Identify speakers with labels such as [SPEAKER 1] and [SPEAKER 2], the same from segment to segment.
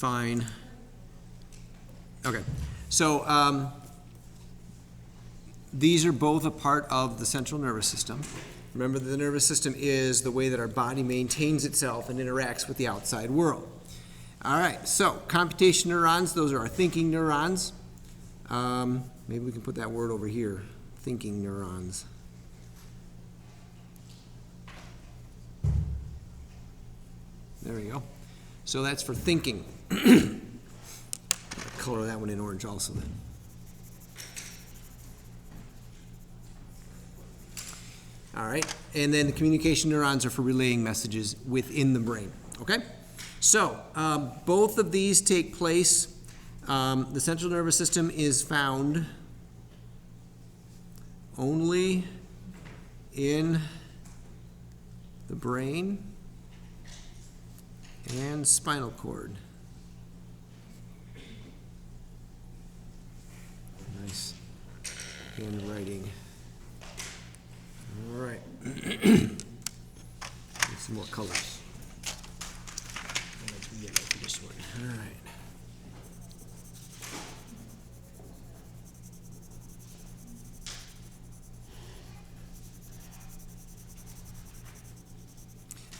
[SPEAKER 1] define. Okay, so these are both a part of the central nervous system. Remember that the nervous system is the way that our body maintains itself and interacts with the outside world. All right, so computation neurons, those are our thinking neurons. Maybe we can put that word over here, thinking neurons. There we go. So that's for thinking. Color that one in orange also then. All right, and then the communication neurons are for relaying messages within the brain, okay? So both of these take place. The central nervous system is found only in the brain and spinal cord. Nice handwriting. All right. Need some more colors. I like the yellow for this one. All right.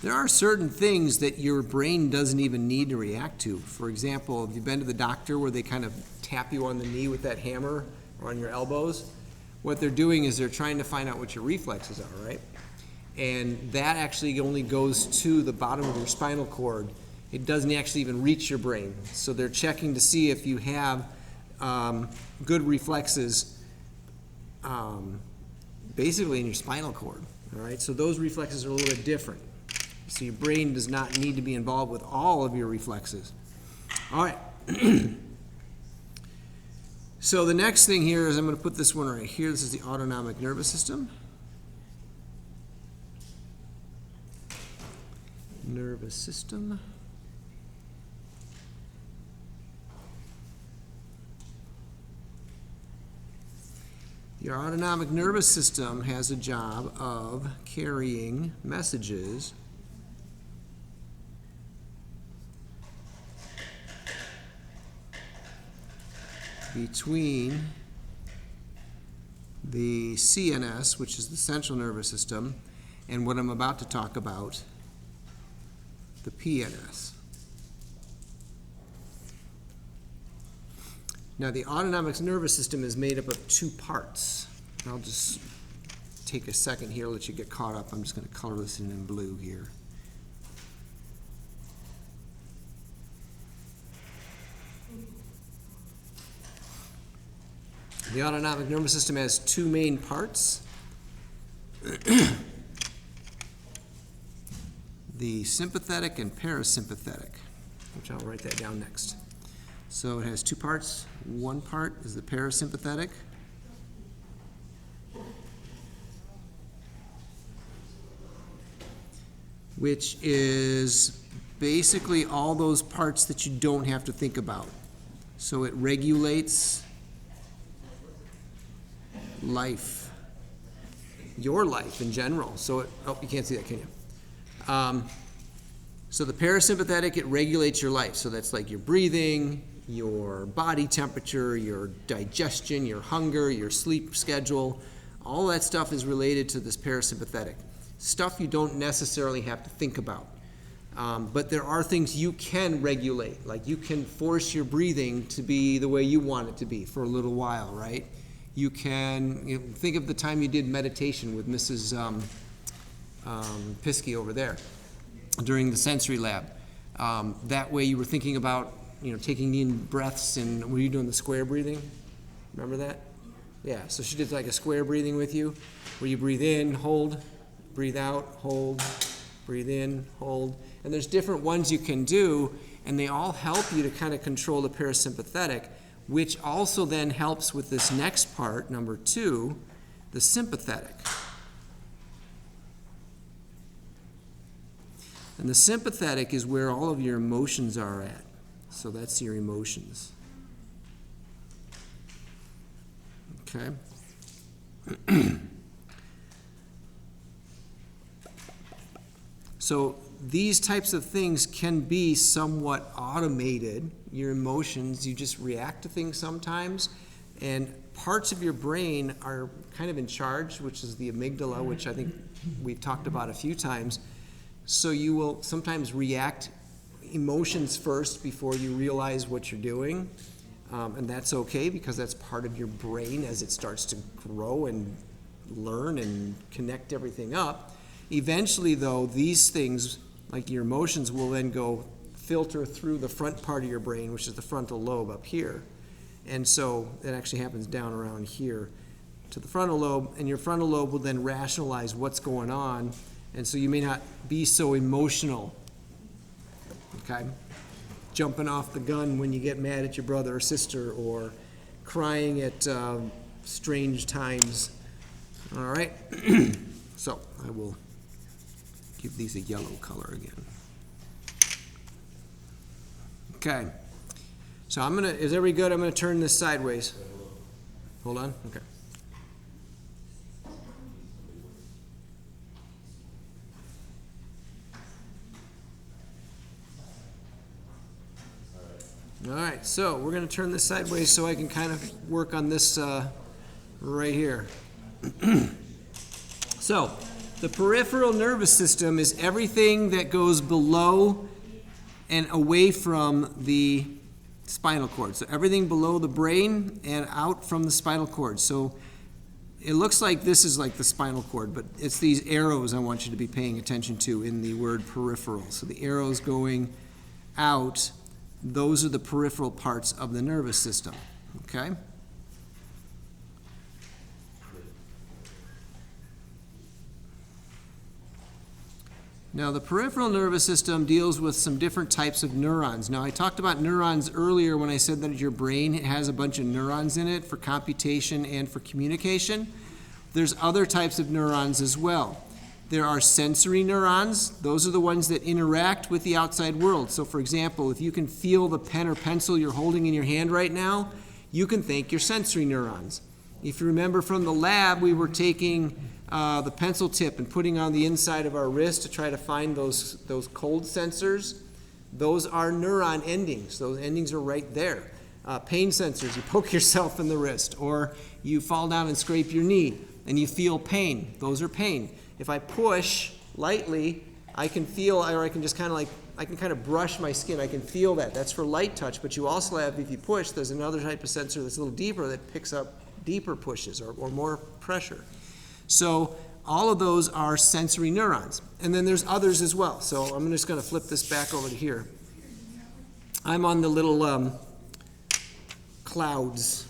[SPEAKER 1] There are certain things that your brain doesn't even need to react to. For example, have you been to the doctor where they kind of tap you on the knee with that hammer or on your elbows? What they're doing is they're trying to find out what your reflexes are, right? And that actually only goes to the bottom of your spinal cord. It doesn't actually even reach your brain. So they're checking to see if you have good reflexes basically in your spinal cord, all right? So those reflexes are a little bit different. So your brain does not need to be involved with all of your reflexes. All right. So the next thing here is I'm going to put this one right here. This is the autonomic nervous system. Nervous system. Your autonomic nervous system has a job of carrying messages between the CNS, which is the central nervous system, and what I'm about to talk about, the PNS. Now, the autonomic nervous system is made up of two parts. I'll just take a second here, let you get caught up. I'm just going to color this in blue here. The autonomic nervous system has two main parts. The sympathetic and parasympathetic, which I'll write that down next. So it has two parts. One part is the parasympathetic. Which is basically all those parts that you don't have to think about. So it regulates life, your life in general. So it, oh, you can't see that, can you? So the parasympathetic, it regulates your life. So that's like your breathing, your body temperature, your digestion, your hunger, your sleep schedule. All that stuff is related to this parasympathetic. Stuff you don't necessarily have to think about. But there are things you can regulate. Like you can force your breathing to be the way you want it to be for a little while, right? You can think of the time you did meditation with Mrs. Piskey over there during the sensory lab. That way you were thinking about, taking in breaths, and were you doing the square breathing? Remember that? Yeah, so she did like a square breathing with you, where you breathe in, hold, breathe out, hold, breathe in, hold. And there's different ones you can do, and they all help you to kind of control the parasympathetic, which also then helps with this next part, number 2, the sympathetic. And the sympathetic is where all of your emotions are at. So that's your emotions. Okay? So these types of things can be somewhat automated. Your emotions, you just react to things sometimes, and parts of your brain are kind of in charge, which is the amygdala, which I think we've talked about a few times. So you will sometimes react emotions first before you realize what you're doing, and that's okay because that's part of your brain as it starts to grow and learn and connect everything up. Eventually, though, these things, like your emotions, will then go filter through the front part of your brain, which is the frontal lobe up here. And so it actually happens down around here to the frontal lobe, and your frontal lobe will then rationalize what's going on, and so you may not be so emotional, okay? Jumping off the gun when you get mad at your brother or sister, or crying at strange times. All right? So I will give these a yellow color again. Okay. So I'm gonna, is everybody good? I'm gonna turn this sideways. Hold on, okay. All right, so we're gonna turn this sideways so I can kind of work on this right here. So, the peripheral nervous system is everything that goes below and away from the spinal cord. So everything below the brain and out from the spinal cord. So it looks like this is like the spinal cord, but it's these arrows I want you to be paying attention to in the word peripheral. So the arrows going out, those are the peripheral parts of the nervous system, okay? Now, the peripheral nervous system deals with some different types of neurons. Now, I talked about neurons earlier when I said that your brain has a bunch of neurons in it for computation and for communication. There's other types of neurons as well. There are sensory neurons. Those are the ones that interact with the outside world. So, for example, if you can feel the pen or pencil you're holding in your hand right now, you can thank your sensory neurons. If you remember from the lab, we were taking the pencil tip and putting on the inside of our wrist to try to find those cold sensors. Those are neuron endings. Those endings are right there. Pain sensors, you poke yourself in the wrist, or you fall down and scrape your knee and you feel pain. Those are pain. If I push lightly, I can feel, or I can just kind of like, I can kind of brush my skin. I can feel that. That's for light touch, but you also have, if you push, there's another type of sensor that's a little deeper that picks up deeper pushes or more pressure. So all of those are sensory neurons. And then there's others as well. So I'm just going to flip this back over to here. I'm on the little clouds.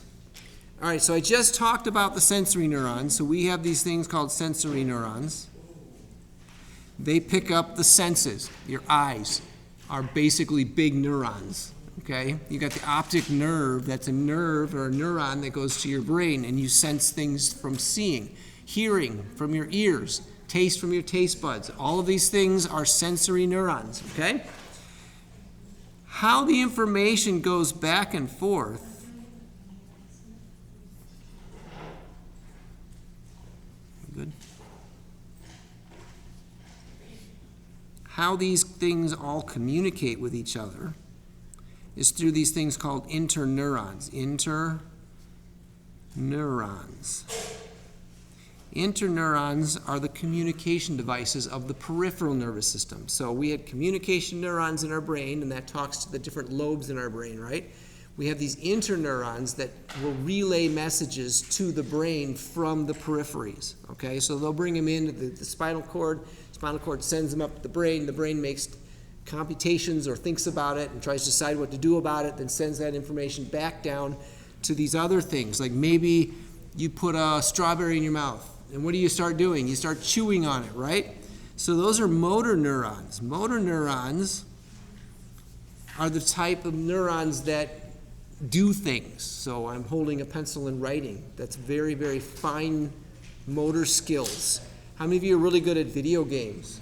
[SPEAKER 1] All right, so I just talked about the sensory neurons. So we have these things called sensory neurons. They pick up the senses. Your eyes are basically big neurons. Okay, you got the optic nerve. That's a nerve or a neuron that goes to your brain, and you sense things from seeing, hearing from your ears, taste from your taste buds. All of these things are sensory neurons. Okay, how the information goes back and forth. Good. How these things all communicate with each other is through these things called interneurons. Interneurons. Interneurons are the communication devices of the peripheral nervous system. So we had communication neurons in our brain, and that talks to the different lobes in our brain, right? We have these interneurons that will relay messages to the brain from the peripheries, okay? So they'll bring them into the spinal cord. Spinal cord sends them up to the brain makes computations or thinks about it and tries to decide what to do about it, then sends that information back down to these other things. Like maybe you put a strawberry in your mouth, and what do you start doing? You start chewing on it, right? So those are motor neurons. Motor neurons are the type of neurons that do things. So I'm holding a pencil and writing. That's very, very fine motor skills. How many of you are really good at video games?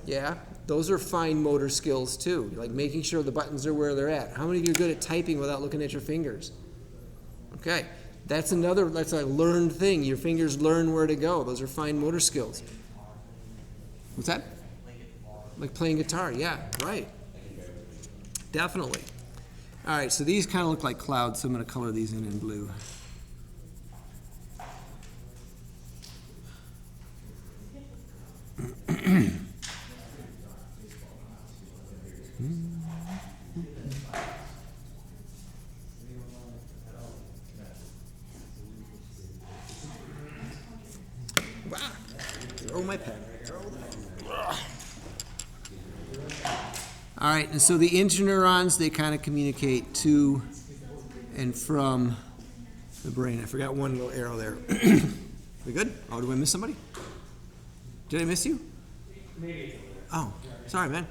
[SPEAKER 1] Yeah? Those are fine motor skills too, like making sure the buttons are where they're at. How many of you are good at typing without looking at your fingers? Okay, that's a learned thing. Your fingers learn where to go. Those are fine motor skills. What's that? Like playing guitar, yeah, right. Definitely. All right, so these kind of look like clouds, so I'm going to color these in blue. Wow. Throw my pen. All right, and so the interneurons, they kind of communicate to and from the brain. I forgot one little arrow there. We good? Oh, did I miss somebody? Did I miss you?
[SPEAKER 2] Maybe.
[SPEAKER 1] Oh, sorry, man.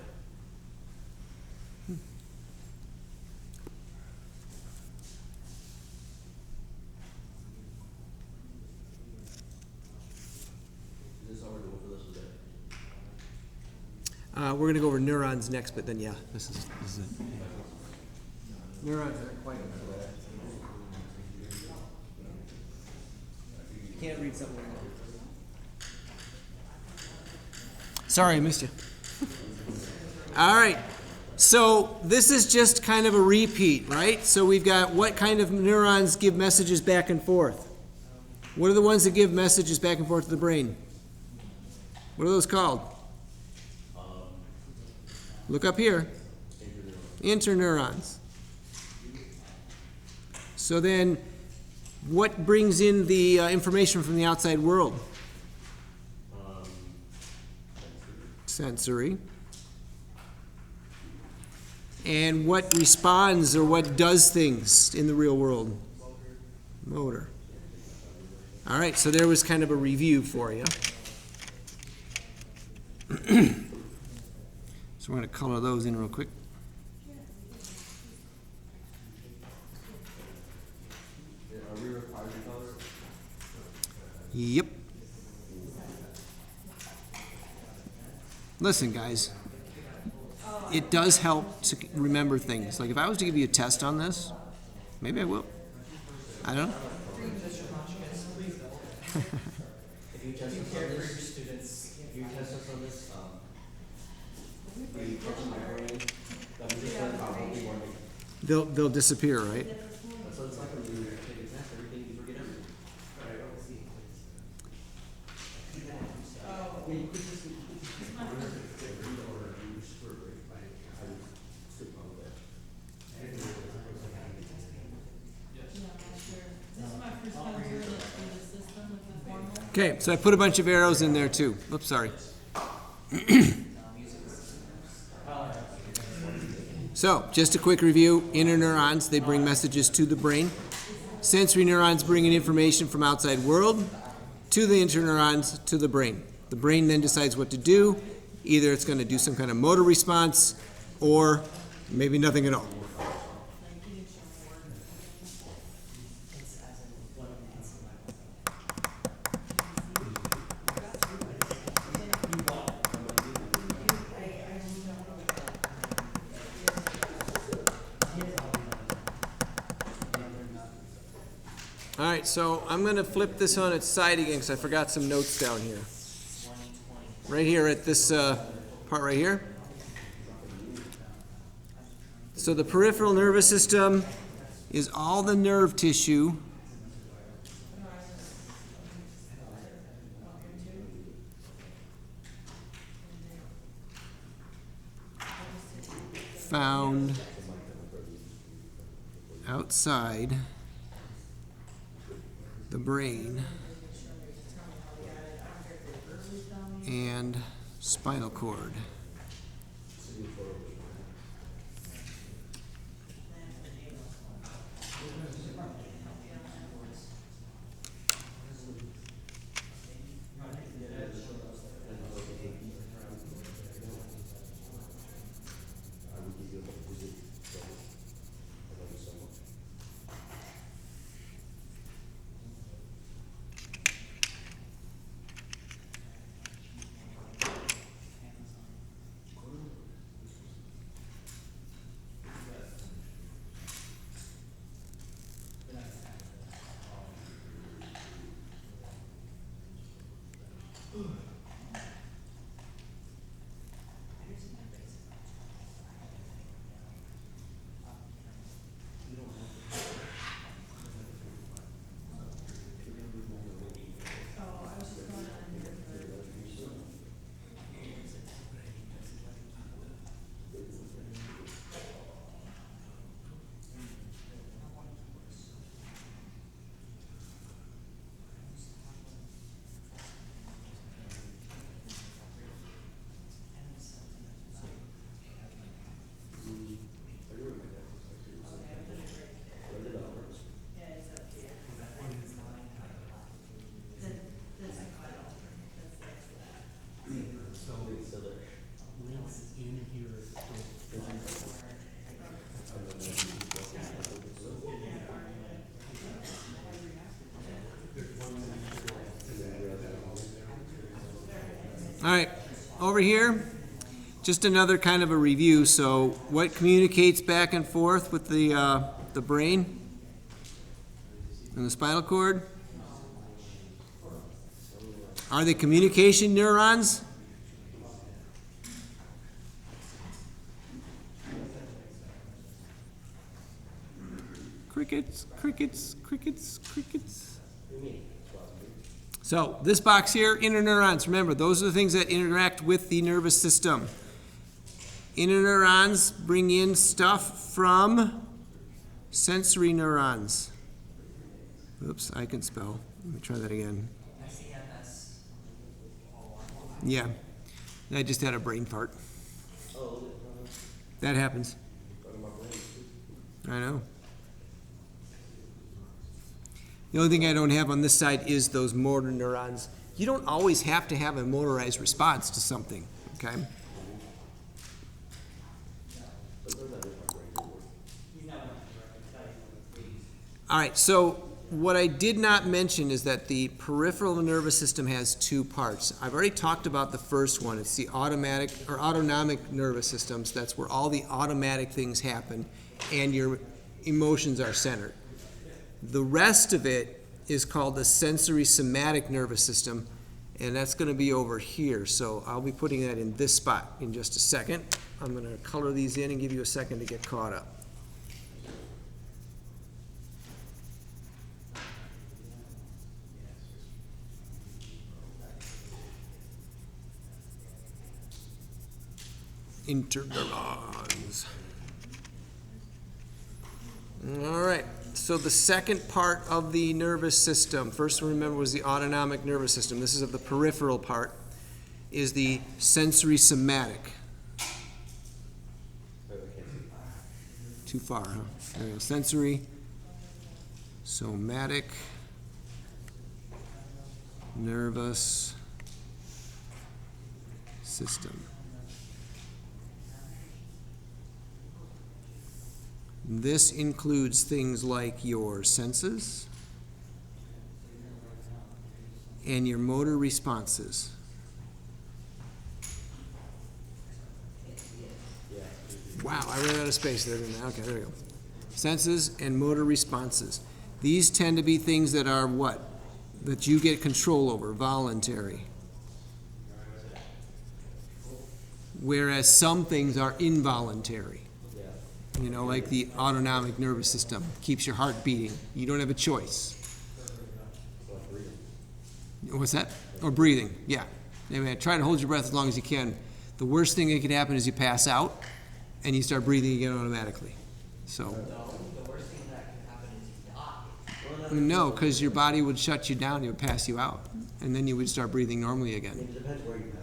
[SPEAKER 1] We're going to go over neurons next, but then, yeah, this is it. Neurons aren't quite over that. You can't read something like that. Sorry, I missed you. All right. So this is just kind of a repeat, right? So we've got what kind of neurons give messages back and forth? What are the ones that give messages back and forth to the brain? What are those called? Look up here. Interneurons. So then, what brings in the information from the outside world? Sensory. And what responds or what does things in the real world? Motor. All right, so there was kind of a review for you. So we're going to color those in real quick. Yep. Listen, guys, it does help to remember things. Like if I was to give you a test on this, maybe I will. I don't know.
[SPEAKER 2] If you test us on this, students, if you test us on this, you touch my brain, that would just learn about what we want to.
[SPEAKER 1] They'll disappear, right?
[SPEAKER 2] That's what it's like when you take a test, everything, you forget everything.
[SPEAKER 1] Okay, so I put a bunch of arrows in there too. Oops, sorry. So, just a quick review. Interneurons, they bring messages to the brain. Sensory neurons bring in information from outside world to the interneurons to the brain. The brain then decides what to do. Either it's going to do some kind of motor response or maybe nothing at all. All right, so I'm going to flip this on its side again because I forgot some notes down here. Right here at this part right here. So the peripheral nervous system is all the nerve tissue found outside the brain and spinal cord. All right, over here, just another kind of a review. So what communicates back and forth with the brain and the spinal cord? Are they communication neurons? Crickets, crickets, crickets, crickets. So this box here, interneurons. Remember, those are the things that interact with the nervous system. Interneurons bring in stuff from sensory neurons. Oops, I can spell. Let me try that again. Yeah, I just had a brain fart. That happens. I know. The only thing I don't have on this side is those motor neurons. You don't always have to have a motorized response to something, okay? All right, so what I did not mention is that the peripheral nervous system has two parts. I've already talked about the first one. It's the automatic or autonomic nervous systems. That's where all the automatic things happen and your emotions are centered. The rest of it is called the sensory somatic nervous system, and that's going to be over here. So I'll be putting that in this spot in just a second. I'm going to color these in and give you a second to get caught up. Interneurons. All right. So the second part of the nervous system, first remember, was the autonomic nervous system. This is of the peripheral part, is the sensory somatic. Too far, huh? There we go. Sensory somatic nervous system. This includes things like your senses and your motor responses. Wow, I ran out of space there, didn't I? Okay, there we go. Senses and motor responses. These tend to be things that are what? That you get control over, voluntary. Whereas some things are involuntary. You know, like the autonomic nervous system keeps your heart beating. You don't have a choice. What's that? Or breathing, yeah. Anyway, try to hold your breath as long as you can. The worst thing that could happen is you pass out and you start breathing again automatically. So.
[SPEAKER 2] No, the worst thing that can happen is you die.
[SPEAKER 1] No, because your body would shut you down, it would pass you out. And then you would start breathing normally again.
[SPEAKER 2] It depends where you pass out.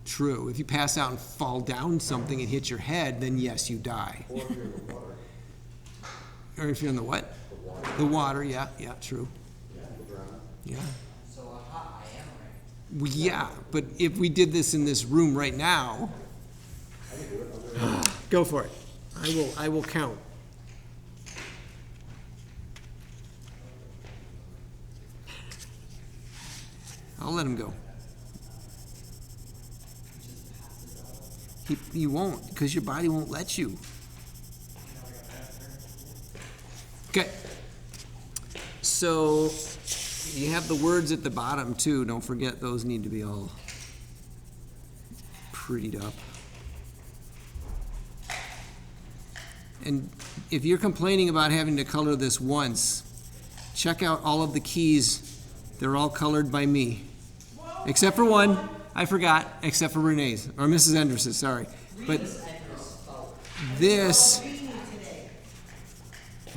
[SPEAKER 1] True. If you pass out and fall down something and hit your head, then yes, you die.
[SPEAKER 2] Or if you're in the water.
[SPEAKER 1] Or if you're in the what?
[SPEAKER 2] The water.
[SPEAKER 1] The water, yeah, true. Yeah.
[SPEAKER 2] So hot I am, right?
[SPEAKER 1] Well, yeah, but if we did this in this room right now, go for it. I will count. I'll let him go. He won't, because your body won't let you. Okay. So you have the words at the bottom too. Don't forget those need to be all prettied up. And if you're complaining about having to color this once, check out all of the keys. They're all colored by me. Except for one. I forgot, except for Renee's, or Mrs. Enders's, sorry. But this,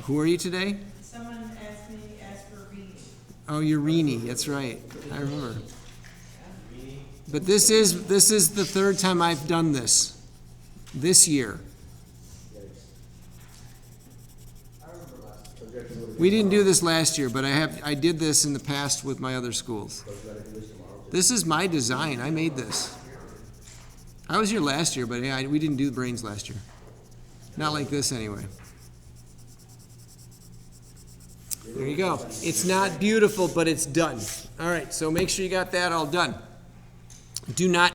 [SPEAKER 1] who are you today?
[SPEAKER 3] Someone asked for reading.
[SPEAKER 1] Oh, you're Rini, that's right, I remember. But this is the third time I've done this year. We didn't do this last year, but I did this in the past with my other schools. This is my design. I made this. I was here last year, but we didn't do the brains last year. Not like this anyway. There you go. It's not beautiful, but it's done. All right, so make sure you got that all done. do not